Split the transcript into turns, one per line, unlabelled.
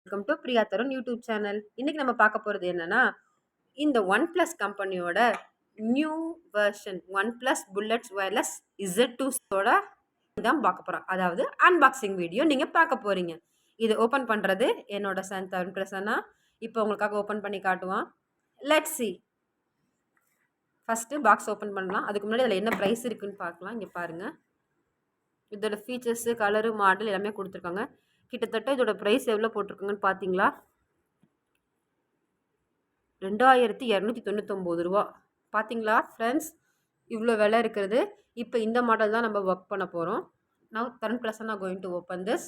Welcome to Priya Tarun YouTube channel. இன்னைக்கு நம்ம பார்க்க போகிறது என்னன்னா, இந்த ஒன் பிளஸ் கம்பெனியோட new version one plus bullets wireless Z2 தான் பார்க்க போகிறோம். அதாவது அன்பாக்சிங் வீடியோ நீங்கள் பார்க்க போகிறீங்க. இது ஓப்பன் பண்ணுறது என்னோட சன் தருண் பிரசன்னா. இப்போ உங்களுக்காக ஓப்பன் பண்ணி காட்டுவான். Let's see. First box open பண்ணலாம். அதுக்கு முன்னாடி அதில் என்ன ப்ரைஸ் இருக்குன்னு பார்க்கலாம். இங்கே பாருங்கள், இதோட ஃபீச்சர்ஸு, கலரு, மாடல் எல்லாமே கொடுத்துருக்காங்க. கிட்டத்தட்ட இதோட ப்ரைஸ் எவ்வளோ போட்டிருக்காங்கன்னு பார்த்தீங்களா? 2299 ரூபா. பார்த்தீங்களா ஃப்ரெண்ட்ஸ், இவ்வளோ விலை இருக்கிறது. இப்போ இந்த மாடல் தான் நம்ம ஒர்க் பண்ண போகிறோம். Now Tarun Prasanna going to open this.